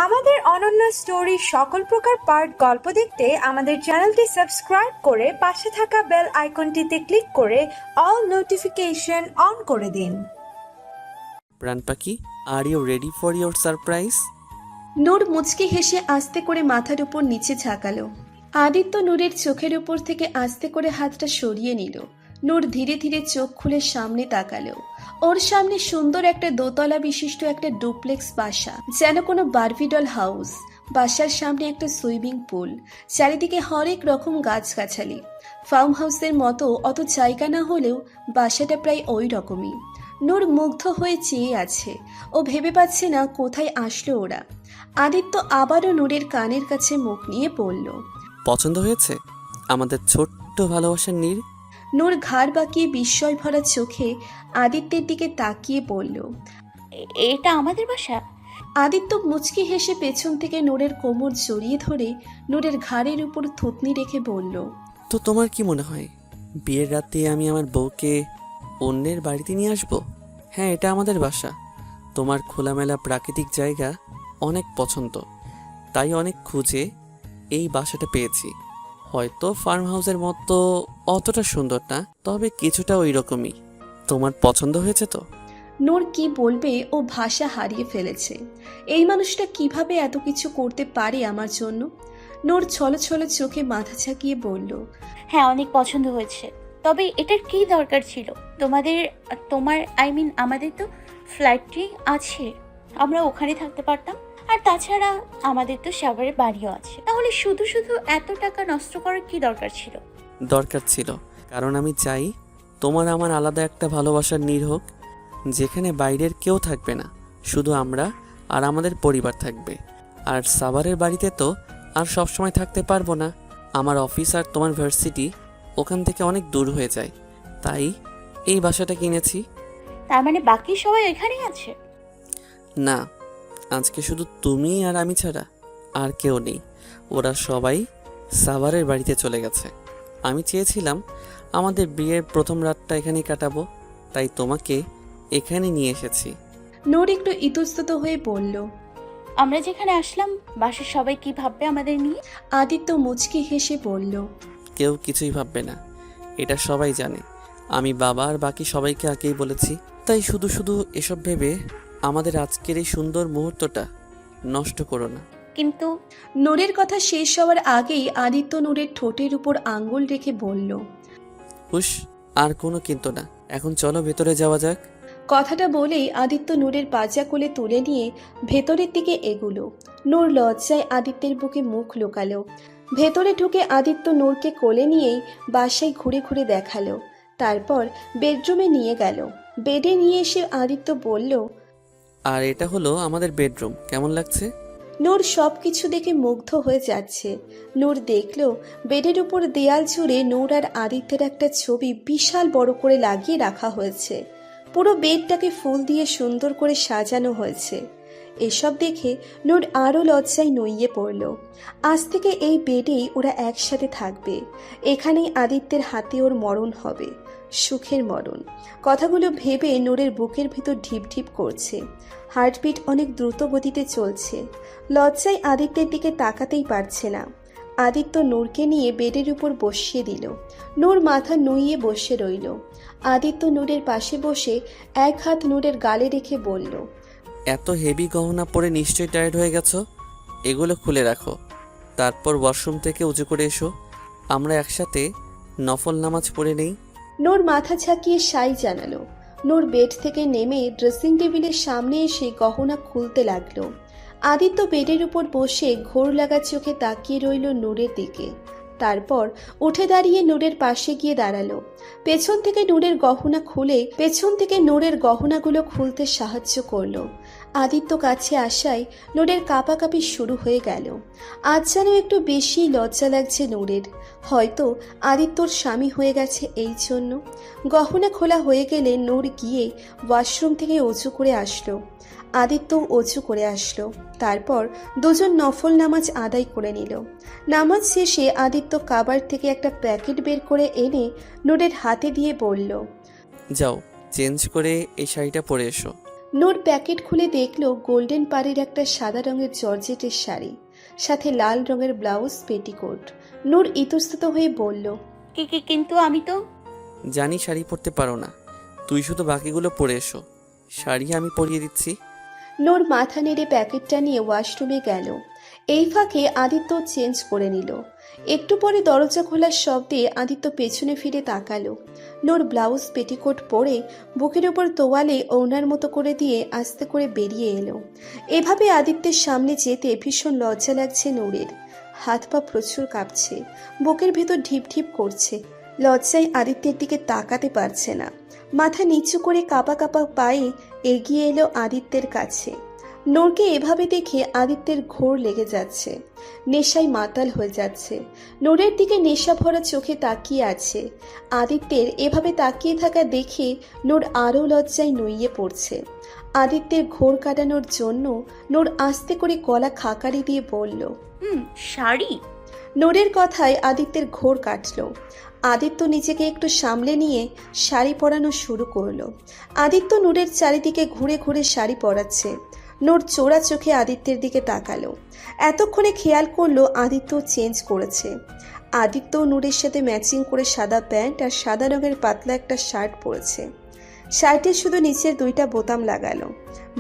আমাদের অনন্য স্টোরি সকল প্রকার পার্ট গল্প দেখতে আমাদের চ্যানেলটি সাবস্ক্রাইব করে পাশে থাকা বেল আইকনটিতে ক্লিক করে অল নোটিফিকেশন অন করে দিন। প্রাণ পাখি, are you ready for your surprise? Noor মুচকি হেসে আস্তে করে মাথার উপর নিচে ঝাঁকালো। আদিত্য নূরের চোখের উপর থেকে আস্তে করে হাতটা সরিয়ে নিল। নূর ধীরে ধীরে চোখ খুলে সামনে তাকালো। ওর সামনে সুন্দর একটা দোতলা বিশিষ্ট একটা ডুপ্লেক্স বাসা, যেন কোনো বারবিডল হাউস। বাসার সামনে একটা সুইমিং পুল, চারিদিকে হরেক রকম গাছগাছালি। ফার্ম হাউসের মতো অত জায়গা না হলেও বাসাটা প্রায় ওই রকমই। নূর মুগ্ধ হয়ে চেয়ে আছে। ও ভেবে পাচ্ছে না কোথায় আসলো ওরা। আদিত্য আবারও নূরের কানের কাছে মুখ নিয়ে বলল, পছন্দ হয়েছে আমাদের ছোট্ট ভালোবাসার নীর? নূর ঘাড় বাঁকিয়ে বিস্ময় ভরা চোখে আদিত্যের দিকে তাকিয়ে বলল, এটা আমাদের বাসা? আদিত্য মুচকি হেসে পেছন থেকে নূরের কোমর জড়িয়ে ধরে নূরের ঘাড়ের উপর থুতনি রেখে বলল, তো তোমার কি মনে হয় বিয়ের রাতে আমি আমার বউকে অন্যের বাড়িতে নিয়ে আসবো? হ্যাঁ, এটা আমাদের বাসা। তোমার খোলামেলা প্রাকৃতিক জায়গা অনেক পছন্দ, তাই অনেক খুঁজে এই বাসাটা পেয়েছি। হয়তো ফার্ম হাউসের মতো অতটা সুন্দর না, তবে কিছুটা ওই রকমই। তোমার পছন্দ হয়েছে তো? নূর কি বলবে, ও ভাষা হারিয়ে ফেলেছে। এই মানুষটা কিভাবে এত কিছু করতে পারে আমার জন্য? নূর ছলো ছলো চোখে মাথা ঝাঁকিয়ে বলল, হ্যাঁ, অনেক পছন্দ হয়েছে। তবে এটার কি দরকার ছিল আমাদের তো ফ্ল্যাটই আছে, আমরা ওখানে থাকতে পারতাম। আর তাছাড়া আমাদের তো সাভারের বাড়িও আছে, তাহলে শুধু শুধু এত টাকা নষ্ট করার কি দরকার ছিল? দরকার ছিল, কারণ আমি চাই তোমার আমার আলাদা একটা ভালোবাসার নীড় হোক, যেখানে বাইরের কেউ থাকবে না, শুধু আমরা আর আমাদের পরিবার থাকবে। আর সাভারের বাড়িতে তো আর সবসময় থাকতে পারবো না। আমার অফিস আর তোমার ভার্সিটি ওখান থেকে অনেক দূর হয়ে যায়, তাই এই বাসাটা কিনেছি। তার মানে বাকি সবাই এখানেই আছে? না, আজকে শুধু তুমি আর আমি ছাড়া আর কেউ নেই। ওরা সবাই সাভারের বাড়িতে চলে গেছে। আমি চেয়েছিলাম আমাদের বিয়ের প্রথম রাতটা এখানেই কাটাবো, তাই তোমাকে এখানে নিয়ে এসেছি। নূর একটু ইতস্তত হয়ে বলল, আমরা যেখানে আসলাম বাসার সবাই কি ভাববে আমাদের নিয়ে? আদিত্য মুচকি হেসে বলল, কেউ কিছুই ভাববে না, এটা সবাই জানে। আমি বাবা আর বাকি সবাইকে আগেই বলেছি, তাই শুধু শুধু এসব ভেবে আমাদের আজকের এই সুন্দর মুহূর্তটা নষ্ট করো না। কিন্তু নূরের কথা শেষ হওয়ার আগেই আদিত্য নূরের ঠোঁটের উপর আঙ্গুল রেখে বলল, হুশ, আর কোনো কিন্তু না, এখন চলো ভেতরে যাওয়া যাক। কথাটা বলেই আদিত্য নূরের পাজা কোলে তুলে নিয়ে ভেতরের দিকে এগুলো। নূর লজ্জায় আদিত্যের বুকে মুখ লুকালো। ভেতরে ঢুকে আদিত্য নূরকে কোলে নিয়েই বাসায় ঘুরে ঘুরে দেখালো। তারপর বেডরুমে নিয়ে গেল। বেডে নিয়ে এসে আদিত্য বলল, আর এটা হলো আমাদের বেডরুম, কেমন লাগছে? নূর সবকিছু দেখে মুগ্ধ হয়ে যাচ্ছে। নূর দেখল বেডের উপর দেয়াল জুড়ে নূর আর আদিত্যের একটা ছবি বিশাল বড় করে লাগিয়ে রাখা হয়েছে। পুরো বেডটাকে ফুল দিয়ে সুন্দর করে সাজানো হয়েছে। এসব দেখে নূর আরও লজ্জায় নুইয়ে পড়ল। আজ থেকে এই বেডেই ওরা একসাথে থাকবে। এখানেই আদিত্যের হাতে ওর মরণ হবে, সুখের মরণ। কথাগুলো ভেবে নূরের বুকের ভিতর ঢিপ ঢিপ করছে। হার্টবিট অনেক দ্রুত গতিতে চলছে। লজ্জায় আদিত্যের দিকে তাকাতেই পারছে না। আদিত্য নূরকে নিয়ে বেডের উপর বসিয়ে দিল। নূর মাথা নুইয়ে বসে রইল। আদিত্য নূরের পাশে বসে এক হাত নূরের গালে রেখে বলল, এত হেভি গহনা পরে নিশ্চয়ই টায়ার্ড হয়ে গেছো, এগুলো খুলে রাখো, তারপর ওয়াশরুম থেকে উঁচু করে এসো, আমরা একসাথে নফল নামাজ পড়ে নেই। নূর মাথা ঝাঁকিয়ে সাই জানালো। নূর বেড থেকে নেমে ড্রেসিং টেবিলের সামনে এসে গহনা খুলতে লাগলো। আদিত্য বেডের উপর বসে ঘোর লাগা চোখে তাকিয়ে রইল নূরের দিকে। তারপর উঠে দাঁড়িয়ে নূরের পাশে গিয়ে দাঁড়ালো। পেছন থেকে নূরের গহনাগুলো খুলতে সাহায্য করলো। আদিত্য কাছে আসায় নূরের কাঁপাকাঁপি শুরু হয়ে গেল। আজ যেন একটু বেশি লজ্জা লাগছে নূরের। হয়তো আদিত্যর স্বামী হয়ে গেছে এই জন্য। গহনা খোলা হয়ে গেলে নূর গিয়ে ওয়াশরুম থেকে অজু করে আসলো। আদিত্য অজু করে আসলো। তারপর দুজন নফল নামাজ আদায় করে নিল। নামাজ শেষে আদিত্য কাবার থেকে একটা প্যাকেট বের করে এনে নূরের হাতে দিয়ে বলল, যাও চেঞ্জ করে এই শাড়িটা পরে এসো। নূর প্যাকেট খুলে দেখলো গোল্ডেন পাড়ের একটা সাদা রঙের জর্জেটের শাড়ি, সাথে লাল রঙের ব্লাউজ পেটিকোট। নূর ইতস্তত হয়ে বলল, কিন্তু আমি তো। জানি শাড়ি পরতে পারো না, তুই শুধু বাকিগুলো পরে এসো, শাড়ি আমি পরিয়ে দিচ্ছি। নূর মাথা নেড়ে প্যাকেটটা নিয়ে ওয়াশরুমে গেল। এই ফাঁকে আদিত্য চেঞ্জ করে নিল। একটু পরে দরজা খোলার শব্দে আদিত্য পেছনে ফিরে তাকালো। নূর ব্লাউজ পেটিকোট পরে বুকের ওপর তোয়ালে ওড়নার মতো করে দিয়ে আস্তে করে বেরিয়ে এলো। এভাবে আদিত্যের সামনে যেতে ভীষণ লজ্জা লাগছে নূরের। হাত পা প্রচুর কাঁপছে, বুকের ভেতর ঢিপ ঢিপ করছে। লজ্জায় আদিত্যের দিকে তাকাতে পারছে না। মাথা নিচু করে কাঁপা কাঁপা পায়ে এগিয়ে এলো আদিত্যের কাছে। নূরকে এভাবে দেখে আদিত্যের ঘোর লেগে যাচ্ছে, নেশায় মাতাল হয়ে যাচ্ছে। নূরের দিকে নেশা ভরা চোখে তাকিয়ে আছে। আদিত্যের এভাবে তাকিয়ে থাকা দেখে নূর আরও লজ্জায় নুইয়ে পড়ছে। আদিত্যের ঘোর কাটানোর জন্য নূর আস্তে করে গলা খাকারি দিয়ে বলল, শাড়ি। নূরের কথায় আদিত্যের ঘোর কাটল। আদিত্য নিজেকে একটু সামলে নিয়ে শাড়ি পরানো শুরু করলো। আদিত্য নূরের চারিদিকে ঘুরে ঘুরে শাড়ি পরাচ্ছে। নূর চোরা চোখে আদিত্যের দিকে তাকালো। এতক্ষণে খেয়াল করলো আদিত্য চেঞ্জ করেছে। আদিত্য নূরের সাথে ম্যাচিং করে সাদা প্যান্ট আর সাদা রঙের পাতলা একটা শার্ট পরেছে। শার্টের শুধু নিচের 2টা বোতাম লাগালো,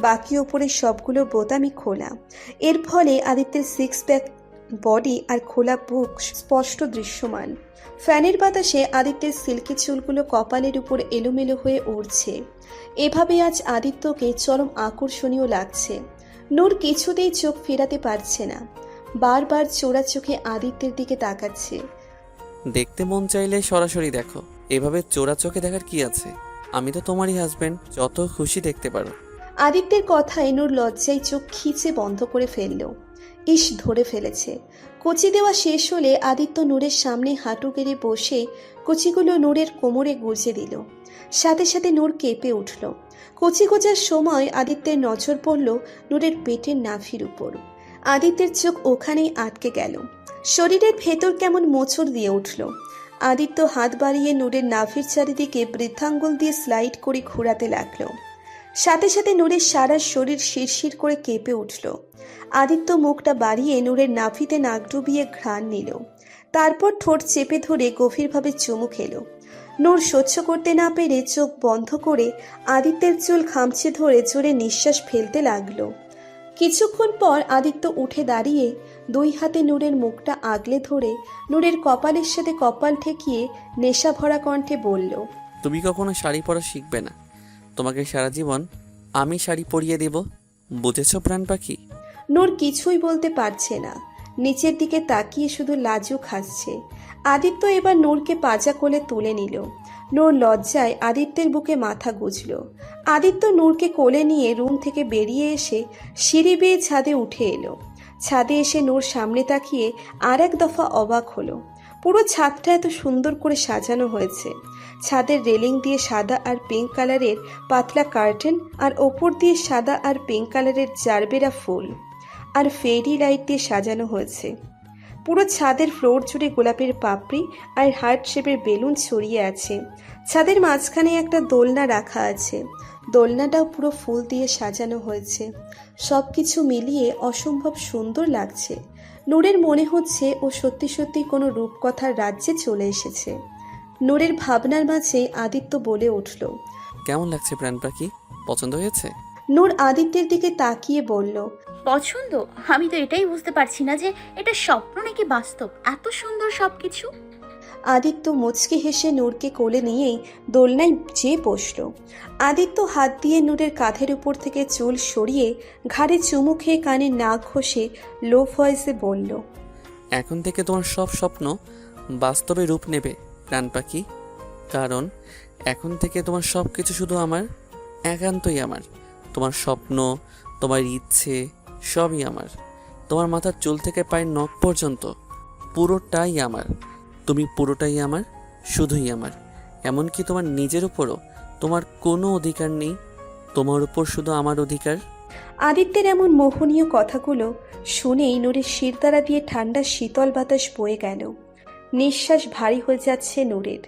বাকি ওপরের সবগুলো বোতামই খোলা। এর ফলে আদিত্যের 6 প্যাক বডি আর খোলা বুক স্পষ্ট দৃশ্যমান। ফ্যানের বাতাসে আদিত্যের সিল্কি চুলগুলো কপালের উপর এলোমেলো হয়ে উড়ছে। এভাবে আজ আদিত্যকে চরম আকর্ষণীয় লাগছে। নূর কিছুতেই চোখ ফেরাতে পারছে না, বারবার চোরা চোখে আদিত্যের দিকে তাকাচ্ছে। দেখতে মন চাইলে সরাসরি দেখো, এভাবে চোরা চোখে দেখার কি আছে? আমি তো তোমারই হাজবেন্ড, যত খুশি দেখতে পারো। আদিত্যের কথায় নূর লজ্জায় চোখ খিচে বন্ধ করে ফেলল। ইস, ধরে ফেলেছে। কুচি দেওয়া শেষ হলে আদিত্য নূরের সামনে হাঁটু গেড়ে বসে কুচিগুলো নূরের কোমরে গুজে দিল। সাথে সাথে নূর কেঁপে উঠল। কুচি গোজার সময় আদিত্যের নজর পড়ল নূরের পেটের নাভির উপর। আদিত্যের চোখ ওখানেই আটকে গেল। শরীরের ভেতর কেমন মোচড় দিয়ে উঠল। আদিত্য হাত বাড়িয়ে নূরের নাভির চারিদিকে বৃদ্ধাঙ্গুল দিয়ে স্লাইড করে ঘোরাতে লাগলো। সাথে সাথে নূরের সারা শরীর শিরশির করে কেঁপে উঠল। আদিত্য মুখটা বাড়িয়ে নূরের নাভিতে নাক ডুবিয়ে ঘ্রাণ নিল। তারপর ঠোঁট চেপে ধরে গভীরভাবে চুমু খেলো। নূর সহ্য করতে না পেরে চোখ বন্ধ করে আদিত্যের চুল খামচে ধরে জোরে নিঃশ্বাস ফেলতে লাগলো। কিছুক্ষণ পর আদিত্য উঠে দাঁড়িয়ে 2 হাতে নূরের মুখটা আগলে ধরে নূরের কপালের সাথে কপাল ঠেকিয়ে নেশা ভরা কণ্ঠে বলল, তুমি কখনো শাড়ি পরা শিখবে না, তোমাকে সারা জীবন আমি শাড়ি পরিয়ে দেব, বুঝেছো প্রাণ পাখি? নূর কিছুই বলতে পারছে না, নিচের দিকে তাকিয়ে শুধু লাজুক হাসছে। আদিত্য এবার নূরকে পাজা কোলে তুলে নিল। নূর লজ্জায় আদিত্যের বুকে মাথা গুজল। আদিত্য নূরকে কোলে নিয়ে রুম থেকে বেরিয়ে এসে সিঁড়ি বেয়ে ছাদে উঠে এলো। ছাদে এসে নূর সামনে তাকিয়ে আর এক দফা অবাক হলো। পুরো ছাদটা এত সুন্দর করে সাজানো হয়েছে। ছাদের রেলিং দিয়ে সাদা আর পিঙ্ক কালারের পাতলা কার্টেন, আর ওপর দিয়ে সাদা আর পিঙ্ক কালারের জারবেরা ফুল আর ফেরি লাইট দিয়ে সাজানো হয়েছে। পুরো ছাদের ফ্লোর জুড়ে গোলাপের পাপড়ি আর হার্ট শেপের বেলুন ছড়িয়ে আছে। ছাদের মাঝখানে একটা দোলনা রাখা আছে, দোলনাটাও পুরো ফুল দিয়ে সাজানো হয়েছে। সব কিছু মিলিয়ে অসম্ভব সুন্দর লাগছে। নূরের মনে হচ্ছে ও সত্যি সত্যি কোনো রূপকথার রাজ্যে চলে এসেছে। নূরের ভাবনার মাঝে আদিত্য বলে উঠল, কেমন লাগছে প্রাণ পাখি, পছন্দ হয়েছে? নূর আদিত্যের দিকে তাকিয়ে বলল, পছন্দ? আমি তো এটাই বুঝতে পারছি না যে এটা স্বপ্ন নাকি বাস্তব, এত সুন্দর সবকিছু। আদিত্য মুচকি হেসে নূরকে কোলে নিয়েই দোলনায় যেয়ে বসল। আদিত্য হাত দিয়ে নূরের কাঁধের উপর থেকে চুল সরিয়ে ঘাড়ে চুমু খেয়ে কানে নাক ঘষে লো ভয়েসে বলল, এখন থেকে তোমার সব স্বপ্ন বাস্তবে রূপ নেবে প্রাণ পাখি, কারণ এখন থেকে তোমার সব কিছু শুধু আমার, একান্তই আমার। তোমার স্বপ্ন, তোমার ইচ্ছে সবই আমার। তোমার মাথার চুল থেকে পায়ের নখ পর্যন্ত পুরোটাই আমার। তুমি পুরোটাই আমার, শুধুই আমার। এমনকি তোমার নিজের উপরও তোমার কোনো অধিকার নেই, তোমার উপর শুধু আমার অধিকার। আদিত্যের এমন মোহনীয় কথাগুলো শুনেই নূরের শিরদাঁড়া দিয়ে ঠান্ডা শীতল বাতাস বয়ে গেল। নিঃশ্বাস ভারী হয়ে যাচ্ছে নূরের।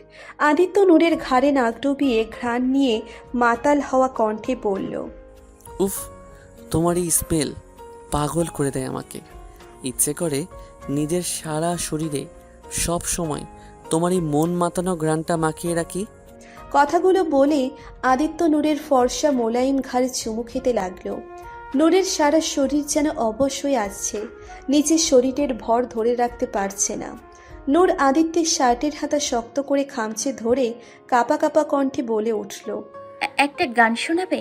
আদিত্য নূরের ঘাড়ে নাক ডুবিয়ে ঘ্রাণ নিয়ে মাতাল হওয়া কণ্ঠে বলল, উফ, তোমার এই স্মেল পাগল করে দেয় আমাকে। ইচ্ছে করে নিজের সারা শরীরে সব সময় তোমার এই মন মাতানো গ্রানটা মাখিয়ে রাখি। কথাগুলো বলে আদিত্য নূরের ফর্সা মোলায়েম ঘাড়ে চুমু খেতে লাগলো। নূরের সারা শরীর যেন অবশ হয়ে আসছে, নিজের শরীরের ভর ধরে রাখতে পারছে না। নূর আদিত্যের শার্টের হাতা শক্ত করে খামচে ধরে কাপা কাপা কণ্ঠে বলে উঠল। একটা গান শোনাবে?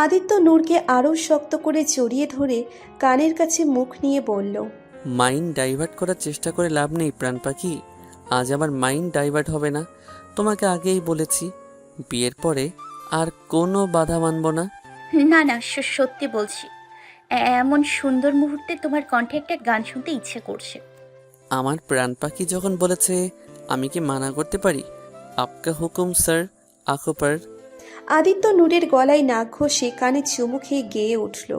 আদিত্য নূরকে আরও শক্ত করে জড়িয়ে ধরে কানের কাছে মুখ নিয়ে বলল। মাইন্ড ডাইভার্ট করার চেষ্টা করে লাভ নেই প্রাণ পাখি, আজ আমার মাইন্ড ডাইভার্ট হবে না। তোমাকে আগেই বলেছি, বিয়ের পরে আর কোনো বাধা মানব না। না না, সত্যি বলছি, এমন সুন্দর মুহূর্তে তোমার কণ্ঠে একটা গান শুনতে ইচ্ছে করছে। আমার প্রাণ পাখি যখন বলেছে আমি কি মানা করতে পারি? আপকা হুকুম স্যার, আঁখো পর। আদিত্য নূরের গলায় নাক ঘষে কানে চুমু খেয়ে গেয়ে উঠল।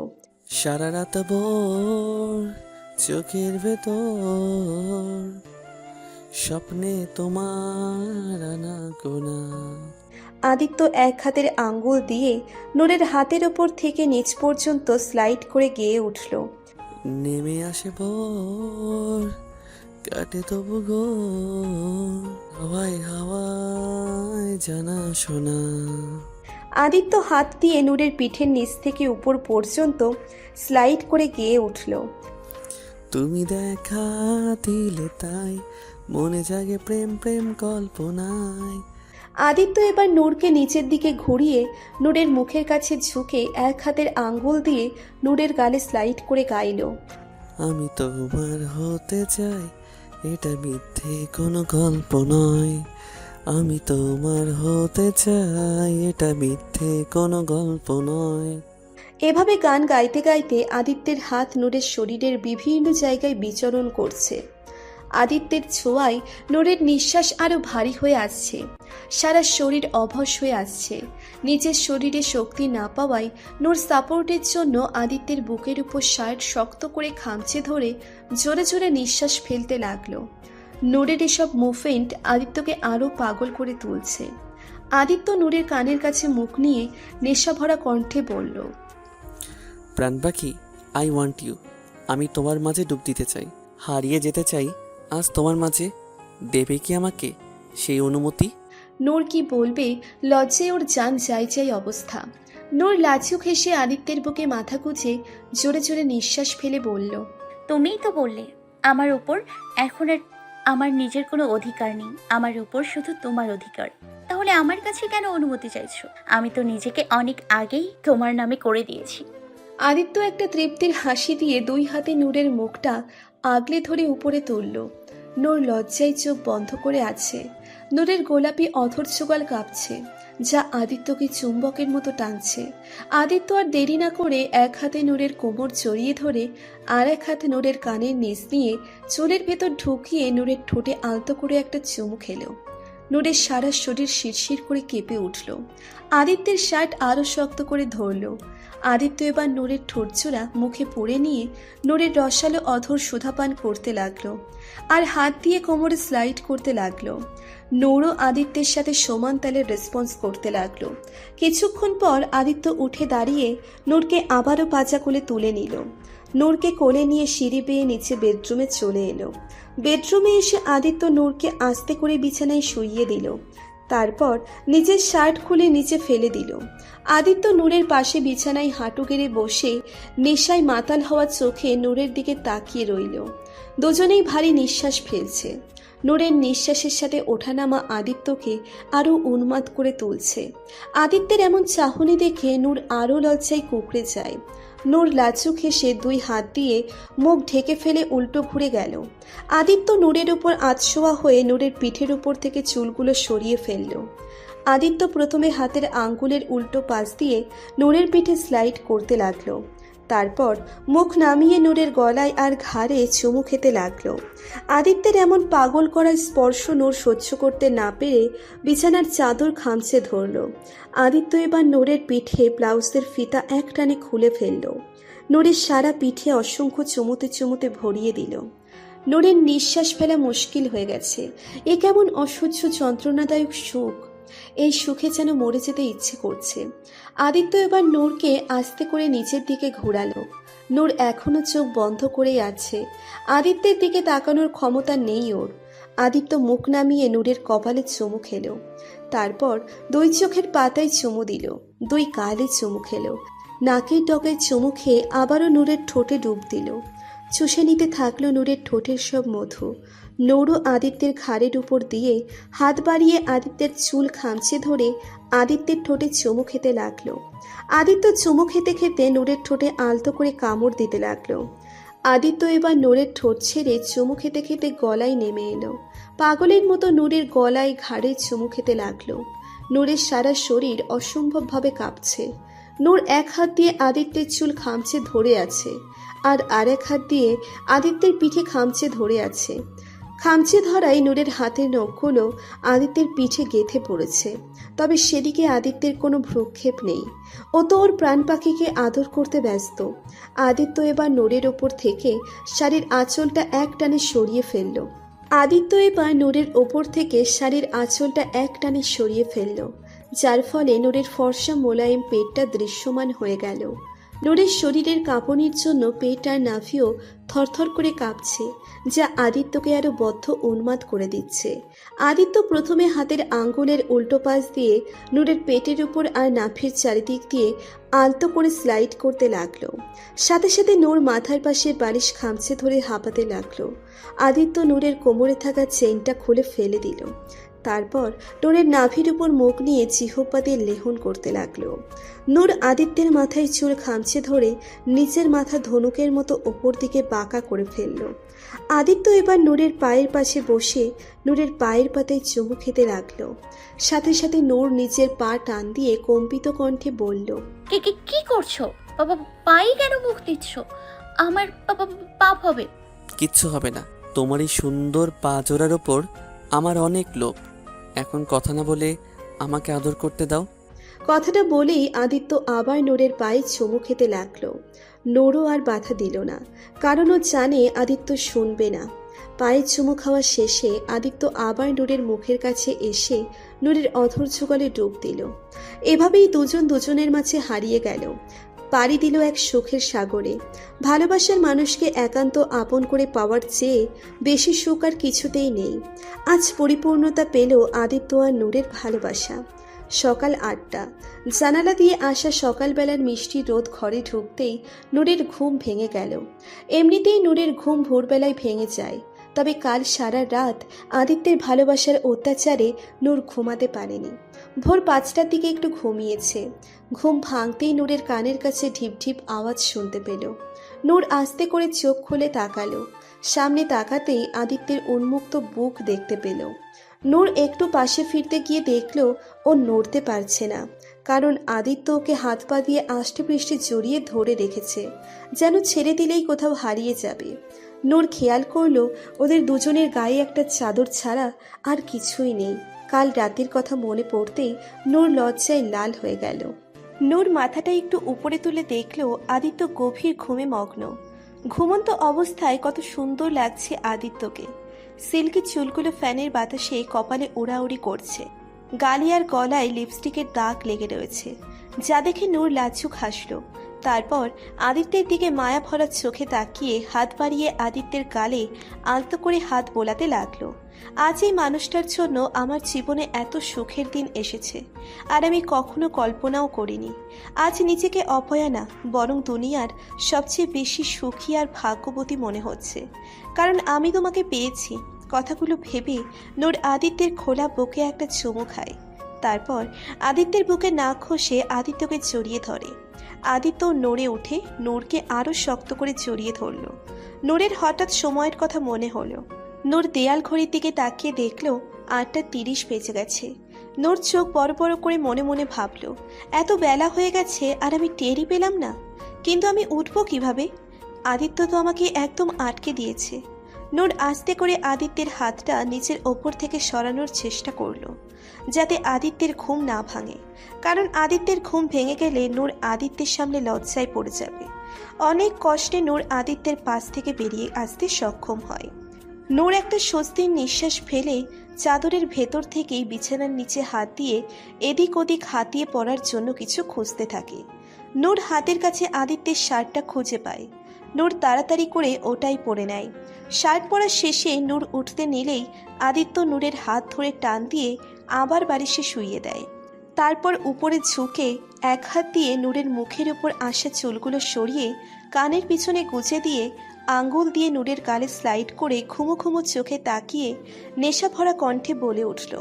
সারা রাত ভোর চোখের ভেতর স্বপ্নে তোমার আনা গোনা। আদিত্য এক হাতের আঙ্গুল দিয়ে নূরের হাতের ওপর থেকে নিচ পর্যন্ত স্লাইড করে গেয়ে উঠল। নেমে আসে ভোর, কাটে তবু গো, হাওয়ায় হাওয়ায় জানা শোনা। আদিত্য হাত দিয়ে নূরের পিঠের নিচ থেকে উপর পর্যন্ত স্লাইড করে গেয়ে উঠল। তুমি দেখা দিলে তাই মনে জাগে প্রেম প্রেম কল্পনায়। আদিত্য এবার নূরকে নিচের দিকে ঘুরিয়ে নূরের মুখের কাছে ঝুঁকে এক হাতের আঙ্গুল দিয়ে নূরের গালে স্লাইড করে গাইল। আমি তোমার হতে চাই, এটা মিথ্যে কোনো গল্প নয়। আমি তোমার হতে চাই, এটা মিথ্যে কোনো গল্প নয়। এভাবে গান গাইতে গাইতে আদিত্যের হাত নূরের শরীরের বিভিন্ন জায়গায় বিচরণ করছে। আদিত্যের ছোঁয়ায় নূরের নিঃশ্বাস আরো ভারী হয়ে আসছে, সারা শরীর অবশ হয়ে আসছে। নিজের শরীরে শক্তি না পাওয়ায় নূর সাপোর্টের জন্য আদিত্যের বুকের উপর শার্ট শক্ত করে খামচে ধরে জোরে জোরে নিঃশ্বাস ফেলতে লাগলো। নূরের এসব মুভমেন্ট আদিত্যকে আরো পাগল করে তুলছে। আদিত্য নূরের কানের কাছে মুখ নিয়ে নেশাভরা কণ্ঠে বলল। প্রাণ পাখি, আই ওয়ান্ট ইউ। আমি তোমার মাঝে ডুব দিতে চাই, হারিয়ে যেতে চাই আজ তোমার মাঝে। দেবে কি আমাকে সেই অনুমতি? নূর কি বলবে, লজ্জায় ওর জান যাই যাই অবস্থা। নূর লাজুক হেসে আদিত্যের বুকে মাথা গুজে জোরে জোরে নিঃশ্বাস ফেলে বলল। তুমিই তো বললে আমার উপর এখন আর আমার নিজের কোনো অধিকার নেই, আমার উপর শুধু তোমার অধিকার। তাহলে আমার কাছে কেন অনুমতি চাইছো? আমি তো নিজেকে অনেক আগেই তোমার নামে করে দিয়েছি। আদিত্য একটা তৃপ্তির হাসি দিয়ে দুই হাতে নূরের মুখটা আগলে ধরে উপরে তুলল। নূর লজ্জায় চোখ বন্ধ করে আছে। নূরের গোলাপি অধর চোগাল কাঁপছে, যা আদিত্যকে চুম্বকের মতো টানছে। আদিত্য আর দেরি না করে এক হাতে নূরের কোমর জড়িয়ে ধরে আর এক হাতে নূরের কানের নিচ নিয়ে চুলের ভেতর ঢুকিয়ে নূরের ঠোঁটে আলতো করে একটা চুমু খেলো। নূরের সারা শরীর শিরশির করে কেঁপে উঠল। আদিত্যের শার্ট আরো শক্ত করে ধরল। আদিত্য এবার নূরের ঠোঁটজোড়া মুখে পুড়ে নিয়ে নূরের রসালো অধর সুধাপান করতে লাগলো আর হাত দিয়ে কোমরে স্লাইড করতে লাগলো। নূরও আদিত্যের সাথে সমান তালে রেসপন্স করতে লাগলো। কিছুক্ষণ পর আদিত্য উঠে দাঁড়িয়ে নূরকে আবারও পাজা কোলে তুলে নিল। নূরকে কোলে নিয়ে সিঁড়ি বেয়ে নিচে বেডরুমে চলে এলো। বেডরুমে এসে আদিত্য নূরকে আস্তে করে বিছানায় শুইয়ে দিল। তারপর নিজের শার্ট খুলে নিচে ফেলে দিল। আদিত্য নূরের পাশে বিছানায় হাঁটু গেড়ে বসে নেশায় মাতাল হওয়া চোখে নূরের দিকে তাকিয়ে রইল। দুজনেই ভারী নিঃশ্বাস ফেলছে। নূরের নিঃশ্বাসের সাথে ওঠানামা আদিত্যকে আরও উন্মাদ করে তুলছে। আদিত্যের এমন চাহনি দেখে নূর আরও লজ্জায় কুঁকড়ে যায়। নূর লাজুক হেসে দুই হাত দিয়ে মুখ ঢেকে ফেলে উল্টো ঘুরে গেল। আদিত্য নূরের উপর আধশোয়া হয়ে নূরের পিঠের উপর থেকে চুলগুলো সরিয়ে ফেলল। আদিত্য প্রথমে হাতের আঙ্গুলের উল্টো পাশ দিয়ে নূরের পিঠে স্লাইড করতে লাগলো। তারপর মুখ নামিয়ে নূরের গলায় আর ঘাড়ে চুমু খেতে লাগলো। আদিত্যের এমন পাগল করা স্পর্শ নূর সহ্য করতে না পেরে বিছানার চাদর খামচে ধরল। আদিত্য এবার নূরের পিঠে ব্লাউজের ফিতা এক টানে খুলে ফেলল। নূরের সারা পিঠে অসংখ্য চুমুতে চুমুতে ভরিয়ে দিল। নূরের নিঃশ্বাস ফেলা মুশকিল হয়ে গেছে। এ কেমন অসহ্য যন্ত্রণাদায়ক সুখ! এই সুখে যেন মরে যেতে ইচ্ছে করছে। আদিত্য এবার নূরকে আস্তে করে নিচের দিকে ঘোরালো। নূর এখনো চোখ বন্ধ করেই আছে। আদিত্যের দিকে তাকানোর ক্ষমতা নেই ওর। আদিত্য মুখ নামিয়ে নূরের কপালে চুমু খেলো। তারপর দুই চোখের পাতায় চুমু দিল, দুই গালে চুমু খেলো। নাকের ডগায় চুমু খেয়ে আবারও নূরের ঠোঁটে ডুব দিল। চুষে নিতে থাকলো নূরের ঠোঁটের সব মধু। নূরও আদিত্যের ঘাড়ের উপর দিয়ে হাত বাড়িয়ে আদিত্যের চুল খামচে ধরে আদিত্যের ঠোঁটে চুমু খেতে লাগলো। আদিত্য চুমু খেতে খেতে নূরের ঠোঁটে আলতো করে কামড় দিতে লাগলো। আদিত্য এবার নূরের ঠোঁট ছেড়ে চুমু খেতে খেতে গলায় নেমে এলো। পাগলের মতো নূরের গলায় ঘাড়ে চুমু খেতে লাগলো। নূরের সারা শরীর অসম্ভবভাবে কাঁপছে। নূর এক হাত দিয়ে আদিত্যের চুল খামচে ধরে আছে, আর আরেক হাত দিয়ে আদিত্যের পিঠে খামচে ধরে আছে। খামচে ধরায় নূরের হাতের নখগুলো আদিত্যের পিঠে গেঁথে পড়েছে, তবে সেদিকে আদিত্যের কোনো ভ্রুক্ষেপ নেই। ও তো ওর প্রাণ পাখিকে আদর করতে ব্যস্ত। আদিত্য এবার নূরের ওপর থেকে শাড়ির আঁচলটা এক টানে সরিয়ে ফেলল। যার ফলে নূরের ফর্সা মোলায়েম পেটটা দৃশ্যমান হয়ে গেল। নূরের শরীরের কাঁপনির জন্য পেট আর নাভিও থরথর করে কাঁপছে, যা আদিত্যকে আরো বদ্ধ উন্মাদ করে দিচ্ছে। আদিত্য প্রথমে হাতের আঙ্গুলের উল্টো পাশ দিয়ে নূরের পেটের উপর আর নাভির চারিদিক দিয়ে আলতো করে স্লাইড করতে লাগলো। সাথে সাথে নূর মাথার পাশে বালিশ খামচে ধরে হাঁপাতে লাগলো। আদিত্য নূরের কোমরে থাকা চেইনটা খুলে ফেলে দিল। তারপর নূরের নাভির উপর মুখ নিয়ে জিহ্বা দিয়ে লেহন করতে লাগলো। নূর আদিত্যের মাথায় চুল খামচে ধরে নিচের মাথা ধনুকের মতো ওপর দিকে বাঁকা করে ফেলল। আদিত্য এবার নূরের পায়ের পাশে বসে নূরের পায়ের পাতায় চুমু খেতে লাগলো। সাথে সাথে নূর নিজের পা টান দিয়ে কম্পিত কণ্ঠে বলল, কি করছো বাবা? পায়ে কেন মুখ দিচ্ছ? আমার পাপ হবে। কিচ্ছু হবে না, তোমার এই সুন্দর পা জোড়ার ওপর আমার অনেক লোভ। এখন কথা না বলে আমাকে আদর করতে দাও। কথাটা বলেই আদিত্য আবার নূরের পায়ে চুমু খেতে লাগলো। নূরও আর বাধা দিল না, কারণ ও জানে আদিত্য শুনবে না। পায়ে চুমু খাওয়া শেষে আদিত্য আবার নূরের মুখের কাছে এসে নূরের অধর যুগলে ডুব দিল। এভাবেই দুজন দুজনের মাঝে হারিয়ে গেল, পাড়ি দিল এক সুখের সাগরে। ভালোবাসার মানুষকে একান্ত আপন করে পাওয়ার চেয়ে বেশি সুখ আর কিছুতেই নেই। আজ পরিপূর্ণতা পেল আদিত্য আর নূরের ভালোবাসা। সকাল 8টা। জানালা দিয়ে আসা সকালবেলার মিষ্টি রোদ ঘরে ঢুকতেই নূরের ঘুম ভেঙে গেল। এমনিতেই নূরের ঘুম ভোরবেলায় ভেঙে যায়, তবে কাল সারা রাত আদিত্যের ভালোবাসার অত্যাচারে নূর ঘুমাতে পারেনি। ভোর 5টার দিকে একটু ঘুমিয়েছে। ঘুম ভাঙতেই নূরের কানের কাছে ঢিপ ঢিপ আওয়াজ শুনতে পেল। নূর আস্তে করে চোখ খুলে তাকালো। সামনে তাকাতেই আদিত্যের উন্মুক্ত বুক দেখতে পেল। নূর একটু পাশে ফিরতে গিয়ে দেখল ও নড়তে পারছে না, কারণ আদিত্য ওকে হাত পা দিয়ে আষ্টে পৃষ্ঠে জড়িয়ে ধরে রেখেছে, যেন ছেড়ে দিলেই কোথাও হারিয়ে যাবে। নূর খেয়াল করলো ওদের দুজনের গায়ে একটা চাদর ছাড়া আর কিছুই নেই। কাল রাতের কথা মনে পড়তেই নূর লজ্জায় লাল হয়ে গেল। নূর মাথাটা একটু উপরে তুলে দেখল আদিত্য গভীর ঘুমে মগ্ন। ঘুমন্ত অবস্থায় কত সুন্দর লাগছে আদিত্যকে। সিল্কি চুলগুলো ফ্যানের বাতাসে কপালে উড়াউড়ি করছে। গালে আর গলায় লিপস্টিকের দাগ লেগে রয়েছে, যা দেখে নূর লাজুক হাসল। তারপর আদিত্যের দিকে মায়া ভরা চোখে তাকিয়ে হাত বাড়িয়ে আদিত্যের গালে আলতো করে হাত বোলাতে লাগলো। আজ এই মানুষটার জন্য আমার জীবনে এত সুখের দিন এসেছে, আর আমি কখনো কল্পনাও করিনি। আজ নিজেকে অপয়া না, বরং দুনিয়ার সবচেয়ে বেশি সুখী আর ভাগ্যবতী মনে হচ্ছে, কারণ আমি তোমাকে পেয়েছি। কথাগুলো ভেবে নূর আদিত্যের খোলা বুকে একটা চুমু খায়। তারপর আদিত্যের বুকে নাক ঘষে আদিত্যকে জড়িয়ে ধরে। আদিত্য নড়ে উঠে নূরকে আরো শক্ত করে জড়িয়ে ধরল। নূরের হঠাৎ সময়ের কথা মনে হলো। নূর দেয়াল ঘড়ির দিকে তাকিয়ে দেখল 8:30 বেজে গেছে। নূর চোখ বড় বড় করে মনে মনে ভাবল, এত বেলা হয়ে গেছে আর আমি টেরই পেলাম না। কিন্তু আমি উঠবো কিভাবে? আদিত্য তো আমাকে একদম আটকে দিয়েছে। নূর আস্তে করে আদিত্যের হাতটা নিচের ওপর থেকে সরানোর চেষ্টা করলো, যাতে আদিত্যের ঘুম না ভাঙে, কারণ আদিত্যের ঘুম ভেঙে গেলে নূর আদিত্যের সামনে লজ্জায় পড়ে যাবে। অনেক কষ্টে নূর আদিত্যের পাশ থেকে বেরিয়ে আসতে সক্ষম হয়। নূর একটা স্বস্তির নিঃশ্বাস ফেলে চাদরের ভেতর থেকেই বিছানার নিচে হাত দিয়ে এদিক ওদিক হাতিয়ে পড়ার জন্য কিছু খুঁজতে থাকে। নূর হাতের কাছে আদিত্যের শার্টটা খুঁজে পায়। নূর তাড়াতাড়ি করে ওটাই পরে নেয়। শার্ট পরা শেষে নূর উঠতে নিলেই আদিত্য নূরের হাত ধরে টান দিয়ে আবার বালিশে শুইয়ে দেয়। তারপর উপরে ঝুঁকে এক হাত দিয়ে নূরের মুখের উপর আসা চুলগুলো সরিয়ে কানের পিছনে গুজে দিয়ে আঙ্গুল দিয়ে নূরের গালে স্লাইড করে ঘুমো ঘুমো চোখে তাকিয়ে নেশা ভরা কণ্ঠে বলে উঠল,